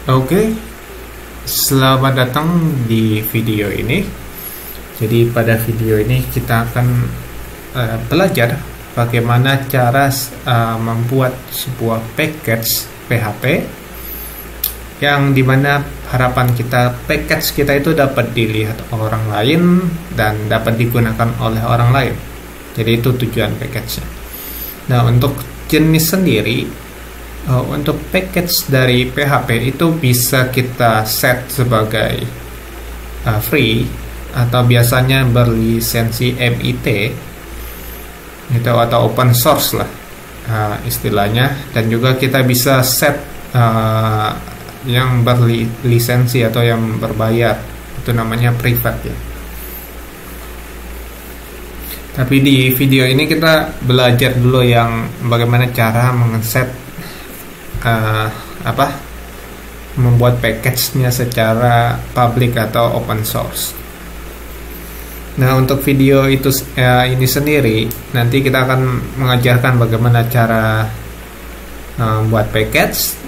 Oke, selamat datang di video ini. Jadi pada video ini kita akan belajar bagaimana cara membuat sebuah package PHP yang dimana harapan kita package kita itu dapat dilihat orang lain dan dapat digunakan oleh orang lain. Jadi itu tujuan package-nya. Nah, untuk jenis sendiri, untuk package dari PHP itu bisa kita set sebagai free atau biasanya berlisensi MIT itu atau open source lah istilahnya, dan juga kita bisa set yang berlisensi atau yang berbayar, itu namanya private ya. Tapi di video ini kita belajar dulu yang bagaimana cara mengeset membuat package-nya secara public atau open source. Nah, untuk video itu ini sendiri nanti kita akan mengajarkan bagaimana cara membuat package.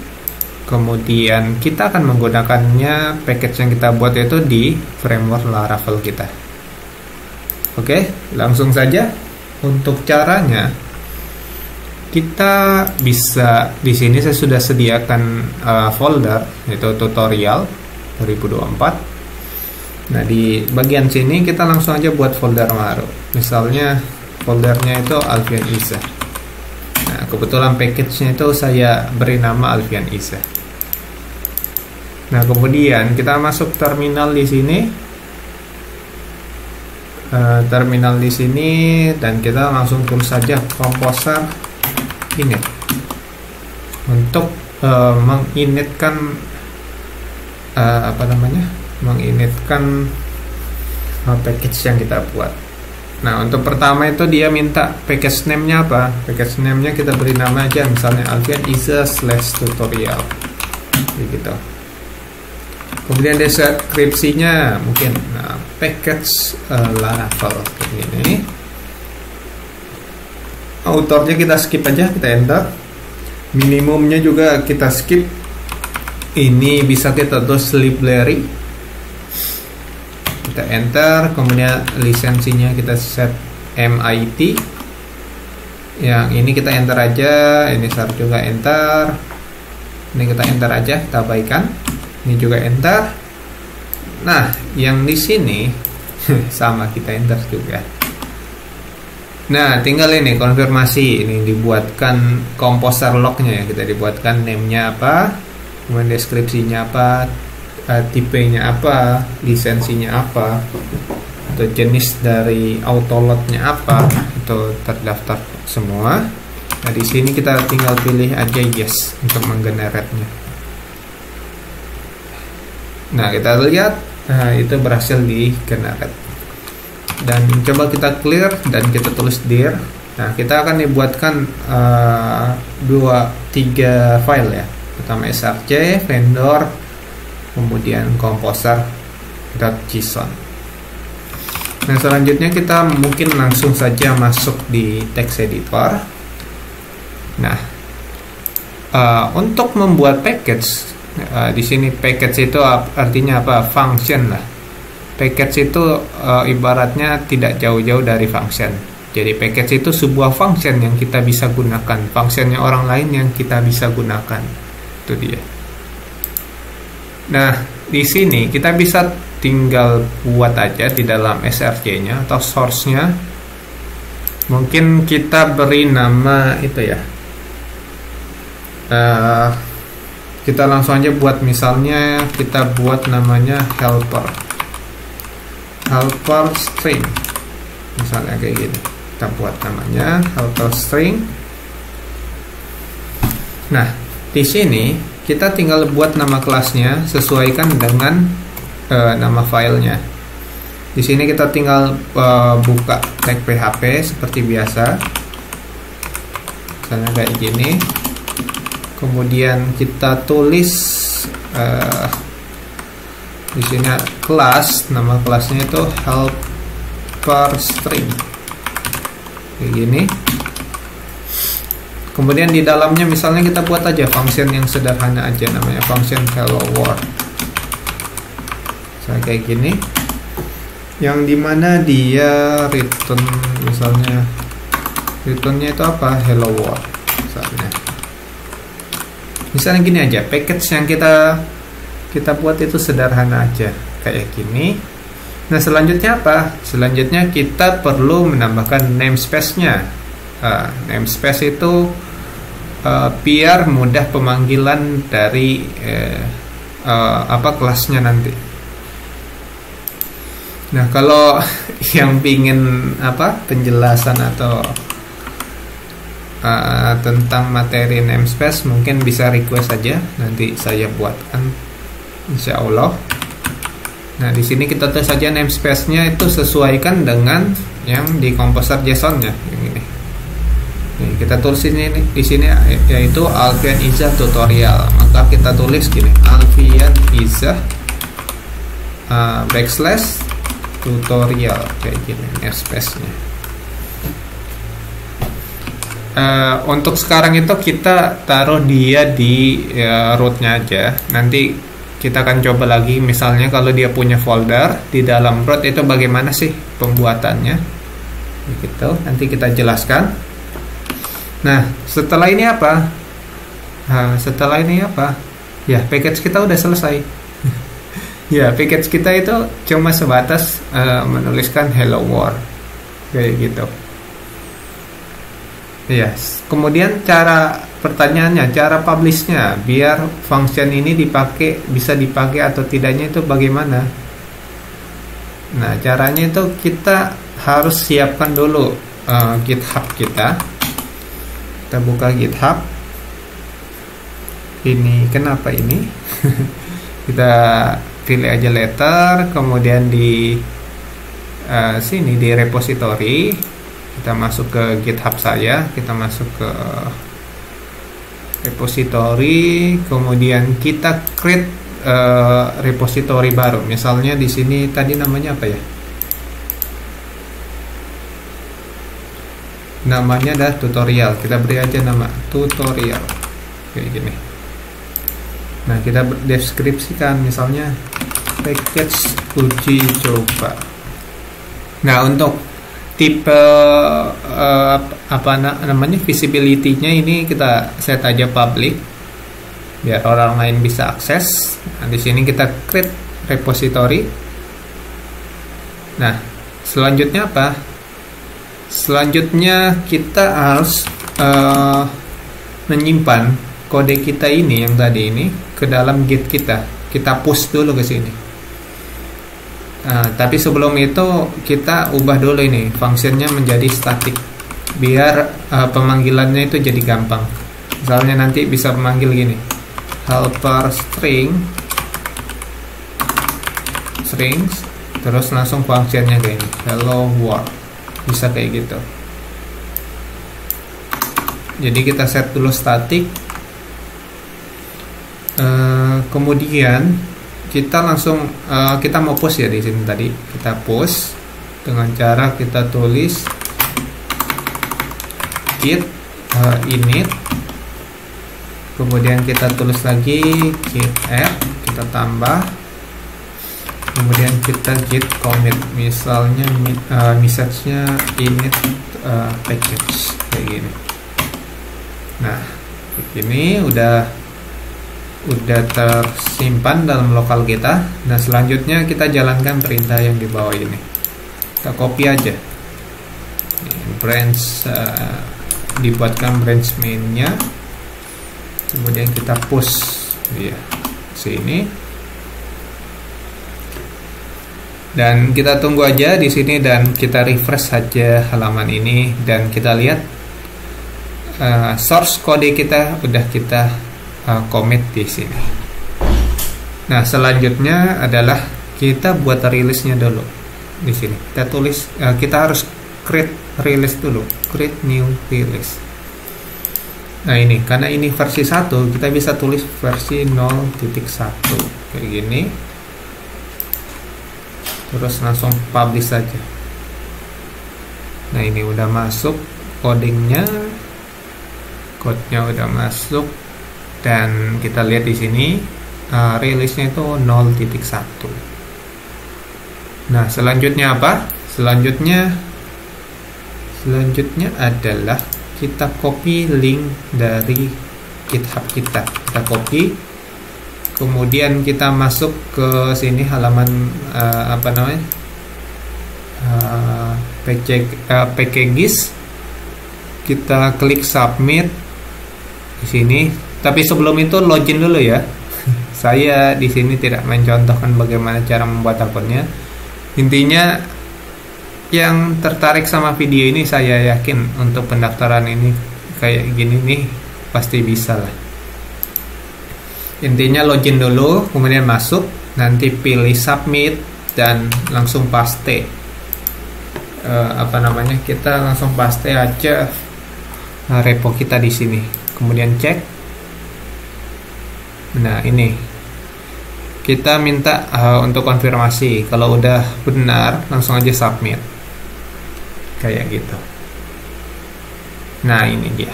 Kemudian kita akan menggunakannya package yang kita buat itu di framework Laravel kita. Oke, langsung saja. Untuk caranya, kita bisa di sini saya sudah sediakan folder yaitu tutorial 2024. Nah, di bagian sini kita langsung aja buat folder baru. Misalnya foldernya itu Alfian Isa. Nah, kebetulan package-nya itu saya beri nama Alfian Isa. Nah, kemudian kita masuk terminal di sini. Terminal di sini, dan kita langsung tulis saja Composer init untuk menginitkan menginitkan package yang kita buat. Nah, untuk pertama itu dia minta package name-nya apa? Package name-nya kita beri nama aja, misalnya Alfian Isa /tutorial gitu. Kemudian deskripsinya mungkin package Laravel kayak gini. Autornya kita skip aja, kita enter. Minimumnya juga kita skip. Ini bisa kita tulis library, kita enter. Kemudian lisensinya kita set MIT. Yang ini kita enter aja. Ini share juga enter. Ini kita enter aja, kita abaikan. Ini juga enter. Nah, yang di sini sama, kita enter juga. Nah, tinggal ini konfirmasi, ini dibuatkan composer lognya ya, kita dibuatkan name-nya apa, kemudian deskripsinya apa, tipenya apa, lisensinya apa, atau jenis dari autoload-nya apa, itu terdaftar semua. Nah, di sini kita tinggal pilih aja yes untuk menggenerate-nya. Nah, kita lihat itu berhasil di-generate. Dan coba kita clear dan kita tulis dir. Nah, kita akan dibuatkan 2-3 file ya. Pertama src vendor, kemudian composer.json. Nah, selanjutnya kita mungkin langsung saja masuk di text editor. Nah, untuk membuat package, di sini package itu artinya apa? Function lah. Package itu ibaratnya tidak jauh-jauh dari function. Jadi package itu sebuah function yang kita bisa gunakan, functionnya orang lain yang kita bisa gunakan. Itu dia. Nah, di sini kita bisa tinggal buat aja di dalam src-nya atau source-nya. Mungkin kita beri nama itu ya. Kita langsung aja buat, misalnya kita buat namanya helper string, misalnya kayak gini. Kita buat namanya helper string. Nah, di sini kita tinggal buat nama kelasnya, sesuaikan dengan nama filenya. Di sini kita tinggal buka tag PHP seperti biasa, misalnya kayak gini. Kemudian kita tulis di sini kelas, nama kelasnya itu helper string kayak gini. Kemudian di dalamnya misalnya kita buat aja function yang sederhana aja, namanya function hello world. Saya kayak gini, yang dimana dia return, misalnya returnnya itu apa, hello world misalnya gini aja. Package yang kita buat itu sederhana aja kayak gini. Nah, selanjutnya apa? Selanjutnya kita perlu menambahkan namespace-nya. Namespace itu biar mudah pemanggilan dari kelasnya nanti. Nah, kalau yang pingin penjelasan atau tentang materi namespace, mungkin bisa request saja, nanti saya buatkan insya Allah. Nah, di sini kita tulis saja namespace-nya itu sesuaikan dengan yang di Composer JSON-nya yang ini. Nih, kita tulis ini di sini yaitu Alfian Izzah tutorial. Maka kita tulis gini, Alfian Izzah backslash tutorial kayak gini namespace-nya. Untuk sekarang itu kita taruh dia di rootnya aja. Nanti kita akan coba lagi, misalnya kalau dia punya folder di dalam root itu bagaimana sih pembuatannya, gitu. Nanti kita jelaskan. Nah, setelah ini apa? Ya, package kita udah selesai. Ya, package kita itu cuma sebatas menuliskan hello world kayak gitu. Yes. Kemudian pertanyaannya, cara publishnya, biar function ini bisa dipakai atau tidaknya itu bagaimana? Nah, caranya itu kita harus siapkan dulu GitHub kita. Kita buka GitHub. Ini kenapa ini? Kita pilih aja letter, kemudian di sini di repository. Kita masuk ke GitHub saya, kita masuk ke repository, kemudian kita create repository baru. Misalnya di sini tadi namanya apa ya? Namanya adalah tutorial. Kita beri aja nama tutorial kayak gini. Nah, kita deskripsikan misalnya package uji coba. Nah, untuk tipe visibility-nya ini kita set aja public biar orang lain bisa akses. Nah, di sini kita create repository. Nah, selanjutnya apa? Selanjutnya kita harus menyimpan kode kita ini yang tadi ini ke dalam Git kita. Kita push dulu ke sini. Tapi sebelum itu kita ubah dulu ini fungsinya menjadi static biar pemanggilannya itu jadi gampang. Misalnya nanti bisa memanggil gini, helper strings terus langsung fungsinya kayak ini, hello world, bisa kayak gitu. Jadi kita set dulu static, kemudian kita langsung kita mau push ya di sini tadi. Kita push dengan cara kita tulis git init, kemudian kita tulis lagi git add, kita tambah, kemudian kita git commit, misalnya message-nya init package kayak gini. Nah, begini udah tersimpan dalam lokal kita. Nah, selanjutnya kita jalankan perintah yang di bawah ini. Kita copy aja. Branch dibuatkan branch main-nya. Kemudian kita push dia sini. Dan kita tunggu aja di sini dan kita refresh saja halaman ini dan kita lihat source kode kita udah kita commit di sini. Nah, selanjutnya adalah kita buat rilisnya dulu. Di sini kita tulis, kita harus create release dulu, create new release. Nah, ini karena ini versi 1, kita bisa tulis versi 0.1 kayak gini. Terus langsung publish saja. Nah, ini udah masuk codingnya. code-nya udah masuk, dan kita lihat di sini rilisnya itu 0.1. Nah, selanjutnya apa? Selanjutnya adalah kita copy link dari GitHub kita. Kita copy, kemudian kita masuk ke sini halaman packages. Kita klik submit di sini. Tapi sebelum itu login dulu ya. Saya di sini tidak mencontohkan bagaimana cara membuat akunnya. Intinya yang tertarik sama video ini, saya yakin untuk pendaftaran ini kayak gini nih pasti bisa lah. Intinya login dulu, kemudian masuk, nanti pilih submit dan langsung paste. Kita langsung paste aja repo kita di sini. Kemudian cek. Nah, ini kita minta untuk konfirmasi. Kalau udah benar, langsung aja submit. Kayak gitu. Nah, ini dia.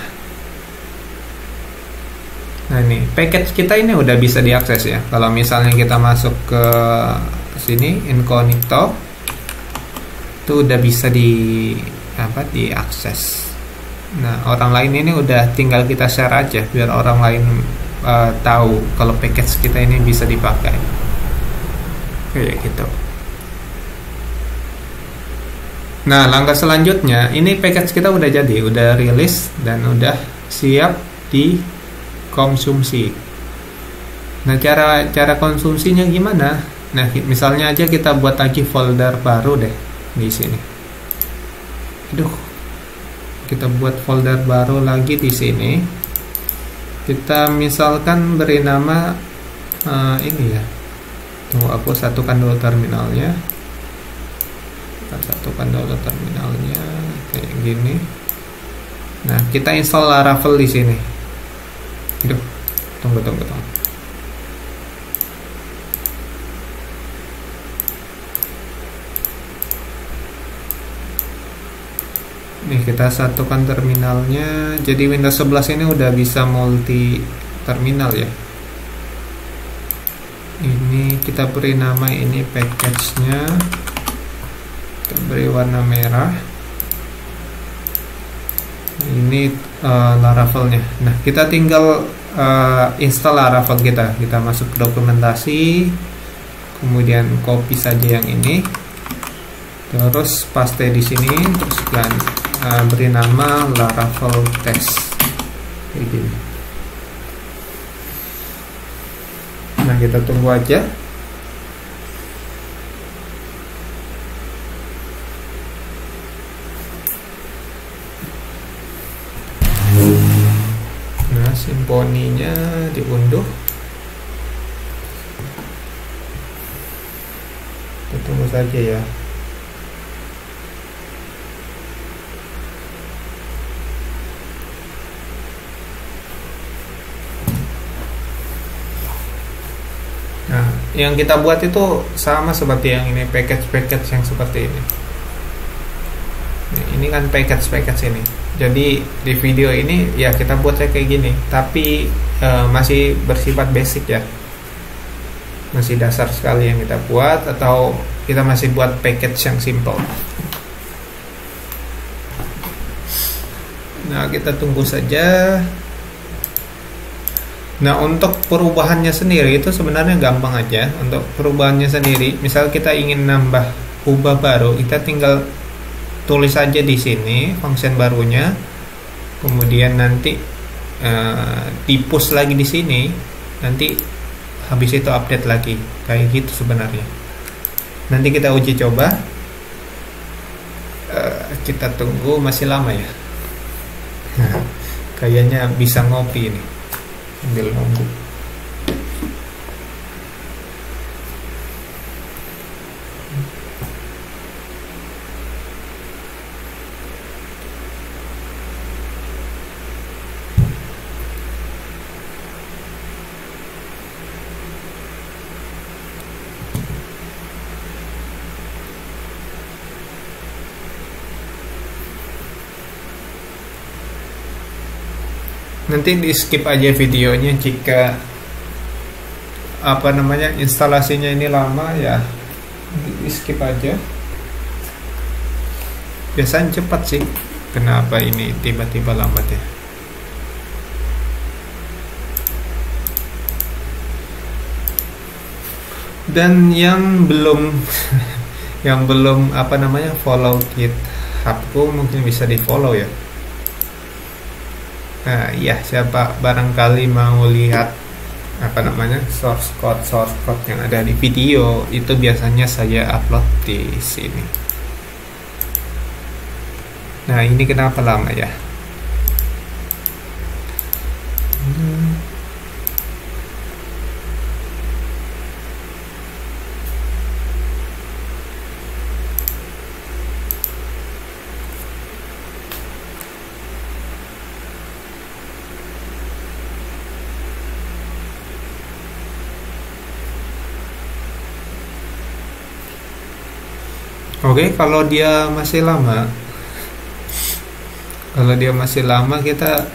Nah, ini package kita ini udah bisa diakses ya. Kalau misalnya kita masuk ke sini incognito, itu udah bisa diakses. Nah, orang lain ini udah tinggal kita share aja biar orang lain tahu kalau package kita ini bisa dipakai. Kayak gitu. Nah, langkah selanjutnya, ini package kita udah jadi, udah rilis dan udah siap dikonsumsi. Nah, cara konsumsinya gimana? Nah, misalnya aja kita buat lagi folder baru deh di sini. Kita buat folder baru lagi di sini. Kita misalkan beri nama ini ya. Tunggu, aku satukan dulu terminalnya. Kayak gini. Nah, kita install Laravel di sini. Tunggu. Nih, kita satukan terminalnya. Jadi Windows 11 ini udah bisa multi terminal ya. Ini kita beri nama, ini package-nya. Kita beri warna merah. Ini Laravelnya. Nah, kita tinggal install Laravel kita. Kita masuk ke dokumentasi, kemudian copy saja yang ini. Terus paste di sini, terus beri nama Laravel test. Kayak gini. Nah, kita tunggu aja. Nah, simponinya diunduh. Kita tunggu saja ya. Nah, yang kita buat itu sama seperti yang ini, package yang seperti ini. Nah, ini kan package ini. Jadi di video ini ya kita buat kayak gini, tapi masih bersifat basic ya, masih dasar sekali yang kita buat, atau kita masih buat package yang simple. Nah, kita tunggu saja. Nah, untuk perubahannya sendiri itu sebenarnya gampang aja. Untuk perubahannya sendiri, misal kita ingin nambah ubah baru, kita tinggal tulis aja di sini function barunya, kemudian nanti di-push lagi di sini, nanti habis itu update lagi, kayak gitu sebenarnya. Nanti kita uji coba. Kita tunggu, masih lama ya. Kayaknya bisa ngopi ini sambil nunggu. Nanti di skip aja videonya jika instalasinya ini lama, ya di skip aja. Biasanya cepat sih, kenapa ini tiba-tiba lambat ya? Dan yang belum follow GitHubku mungkin bisa di follow ya. Nah ya, siapa barangkali mau lihat source code yang ada di video itu, biasanya saya upload di sini. Nah ini kenapa lama ya? Oke, kalau dia masih lama, kita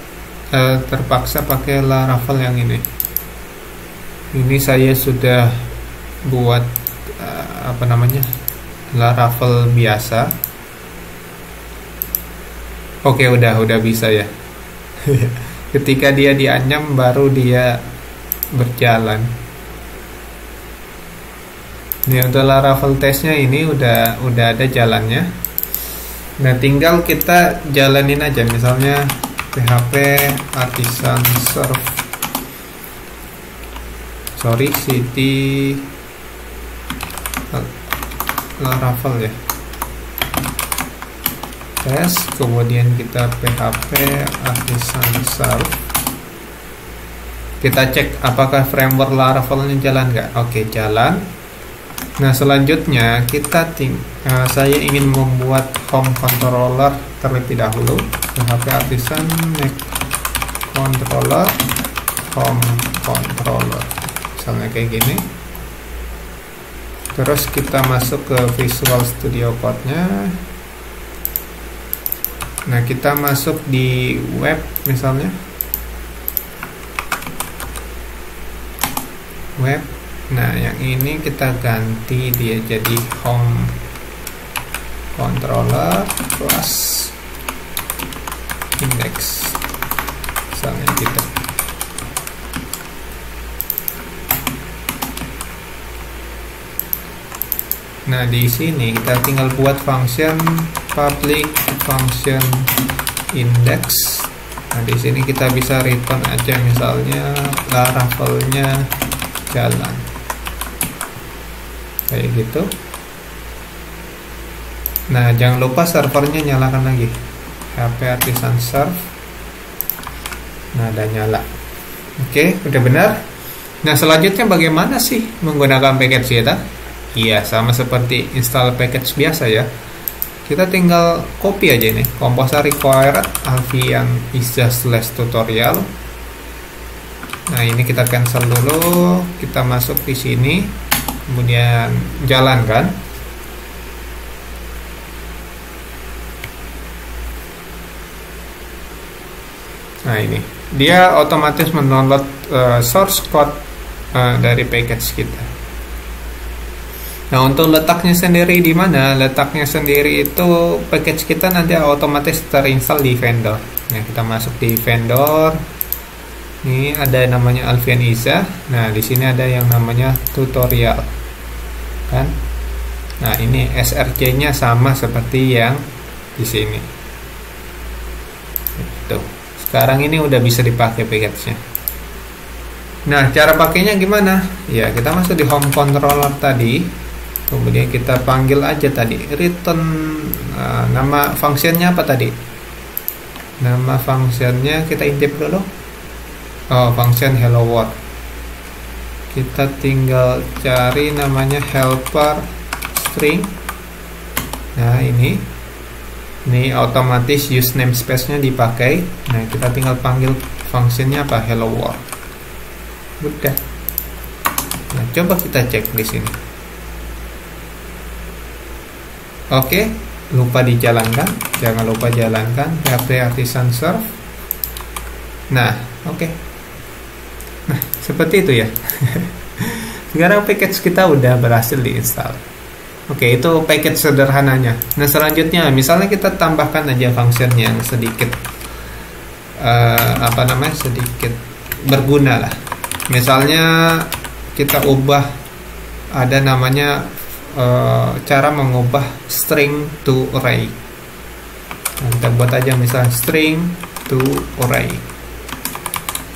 terpaksa pakai Laravel yang ini. Ini saya sudah buat Laravel biasa. Oke, udah bisa ya. Ketika dia dianyam baru dia berjalan. Ini untuk Laravel testnya ini udah ada jalannya. Nah tinggal kita jalanin aja, misalnya PHP artisan serve city Laravel ya, tes, kemudian kita PHP artisan serve, kita cek apakah framework Laravelnya jalan nggak. Oke, jalan. Nah selanjutnya saya ingin membuat home controller terlebih dahulu. PHP artisan make controller home controller, misalnya kayak gini. Terus kita masuk ke Visual Studio Code-nya. Nah kita masuk di web, misalnya web. Nah yang ini kita ganti dia jadi home controller plus index, misalnya gitu. Nah di sini kita tinggal buat function public function index. Nah di sini kita bisa return aja, misalnya Laravelnya jalan, kayak gitu. Nah jangan lupa servernya nyalakan lagi, PHP artisan serve. Nah udah nyala. Oke, udah benar. Nah selanjutnya bagaimana sih menggunakan package kita? Iya, sama seperti install package biasa ya. Kita tinggal copy aja ini, composer required Alfian Iza/tutorial. Nah ini kita cancel dulu, kita masuk di sini, kemudian jalankan. Nah ini dia otomatis mendownload source code dari package kita. Nah untuk letaknya sendiri di mana? Letaknya sendiri itu package kita nanti otomatis terinstall di vendor. Nah kita masuk di vendor. Ini ada namanya Alfian Iza. Nah di sini ada yang namanya tutorial, kan? Nah ini SRC-nya sama seperti yang di sini. Tuh. Sekarang ini udah bisa dipakai package-nya. Nah cara pakainya gimana? Ya kita masuk di home controller tadi. Kemudian kita panggil aja tadi return, nama functionnya apa tadi? Nama functionnya kita intip dulu. Oh, function hello world. Kita tinggal cari namanya helper string. Nah ini otomatis use namespace-nya dipakai. Nah kita tinggal panggil functionnya apa? Hello world. Udah. Nah coba kita cek di sini. Oke, lupa dijalankan. Jangan lupa jalankan PHP artisan serve. Nah Oke. Nah, seperti itu ya. Sekarang package kita udah berhasil diinstal. Oke, itu package sederhananya. Nah, selanjutnya misalnya kita tambahkan aja function yang sedikit sedikit berguna lah. Misalnya kita ubah, ada namanya cara mengubah string to array. Nah, kita buat aja misalnya string to array.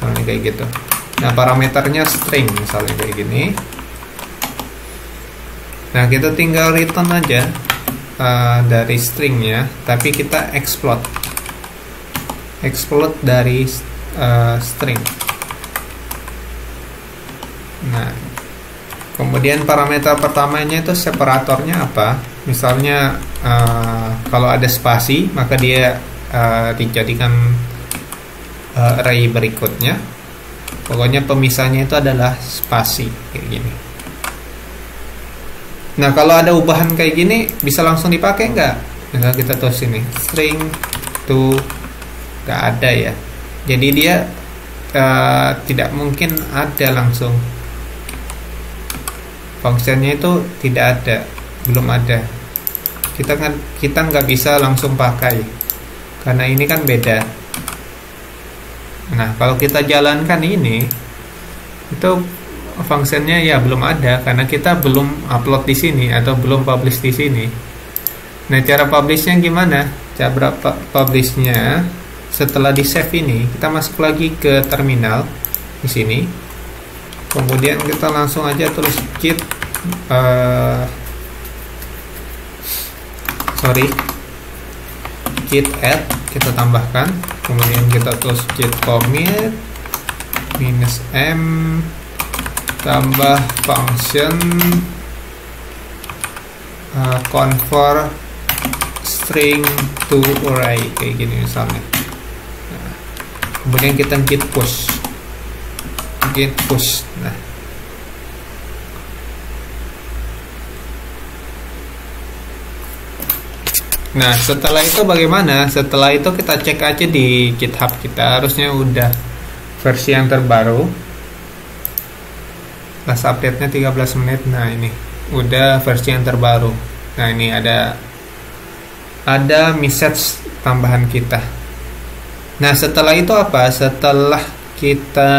Misalnya kayak gitu. Nah, parameternya string misalnya kayak gini. Nah, kita tinggal return aja dari stringnya, tapi kita explode dari string. Nah, kemudian parameter pertamanya itu separatornya apa? Misalnya kalau ada spasi, maka dia dijadikan array berikutnya. Pokoknya pemisahnya itu adalah spasi kayak gini. Nah, kalau ada ubahan kayak gini bisa langsung dipakai nggak? Nah, kita tulis ini string to, nggak ada ya. Jadi dia tidak mungkin ada langsung. Fungsinya itu tidak ada, belum ada. Kita nggak bisa langsung pakai karena ini kan beda. Nah, kalau kita jalankan ini, itu fungsinya ya belum ada karena kita belum upload di sini atau belum publish di sini. Nah, cara publishnya gimana? Cara publishnya setelah di save ini, kita masuk lagi ke terminal di sini. Kemudian kita langsung aja tulis git add, kita tambahkan. Kemudian kita tulis git commit -m tambah function convert string to array kayak gini misalnya. Nah, kemudian kita git push. Nah, setelah itu bagaimana? Setelah itu kita cek aja di GitHub kita, harusnya udah versi yang terbaru. Last update-nya 13 menit. Nah, ini udah versi yang terbaru. Nah, ini ada message tambahan kita. Nah, setelah itu apa? Setelah kita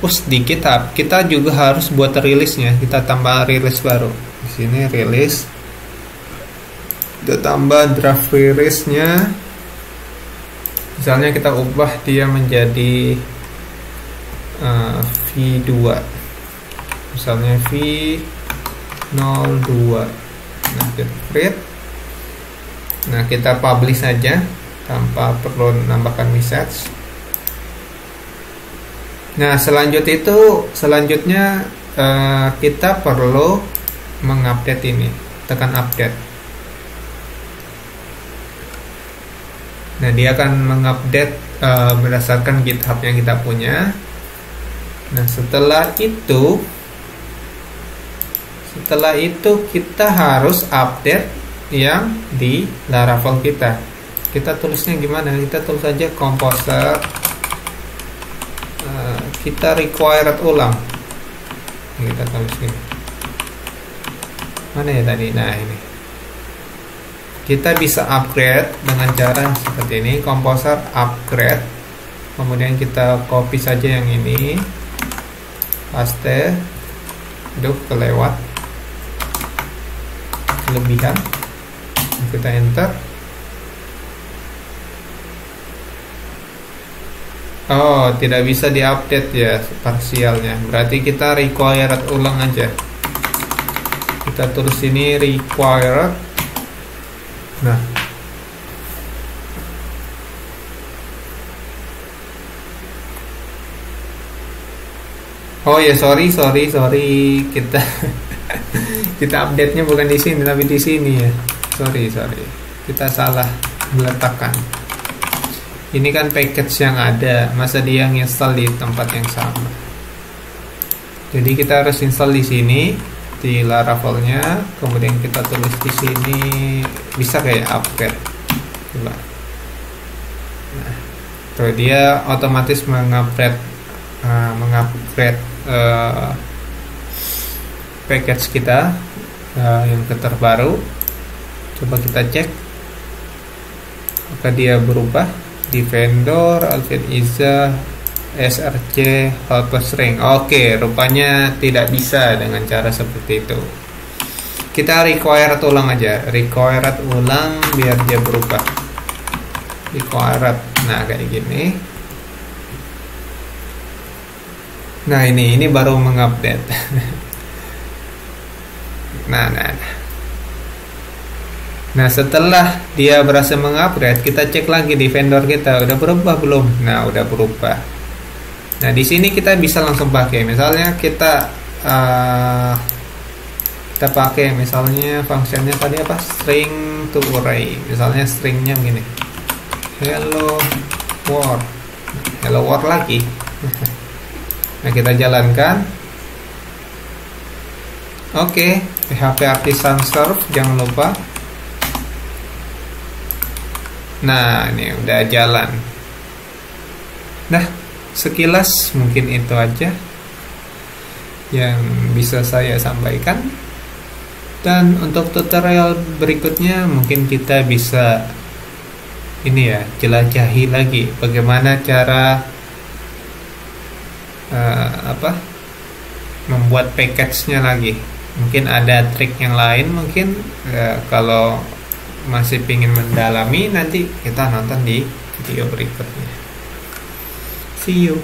push di GitHub, kita juga harus buat rilisnya. Kita tambah rilis baru. Di sini rilis. Kita tambah draft release-nya. Misalnya kita ubah dia menjadi V2. Misalnya V02. Nah, kita create. Nah, kita publish saja tanpa perlu menambahkan message. Nah, selanjutnya kita perlu mengupdate ini. Tekan update. Nah, dia akan mengupdate berdasarkan GitHub yang kita punya. Nah, setelah itu kita harus update yang di Laravel kita. Kita tulisnya gimana? Kita tulis aja composer. Kita required ulang. Kita tulis ini. Mana ya tadi? Nah, ini. Kita bisa upgrade dengan cara seperti ini, composer upgrade. Kemudian kita copy saja yang ini, paste. Aduh, kelewat, kelebihan. Kita enter. Oh, tidak bisa diupdate ya parsialnya. Berarti kita required ulang aja. Kita tulis ini required. Nah, oh ya, sorry kita kita update-nya bukan di sini tapi di sini ya. Sorry kita salah meletakkan. Ini kan package yang ada, masa dia install di tempat yang sama. Jadi kita harus install di sini di Laravel-nya, kemudian kita tulis di sini, bisa kayak upgrade. Coba. Nah, Tuh, dia otomatis mengupgrade package kita yang terbaru. Coba kita cek apakah dia berubah di vendor Alvin Iza SRC Hotpost Ring. Oke, rupanya tidak bisa dengan cara seperti itu. Kita required ulang aja, required ulang biar dia berubah. Required, nah kayak gini. Nah ini baru mengupdate. Nah setelah dia berhasil mengupgrade, kita cek lagi di vendor kita udah berubah belum. Nah udah berubah. Nah di sini kita bisa langsung pakai. Misalnya kita pakai misalnya fungsinya tadi apa, string to array. Misalnya stringnya begini, hello world lagi. Nah kita jalankan. Oke, PHP Artisan Serve jangan lupa. Nah ini udah jalan. Nah sekilas mungkin itu aja yang bisa saya sampaikan. Dan untuk tutorial berikutnya mungkin kita bisa ini ya, jelajahi lagi bagaimana cara membuat package-nya lagi. Mungkin ada trik yang lain, mungkin kalau masih ingin mendalami nanti kita nonton di video berikutnya. See you.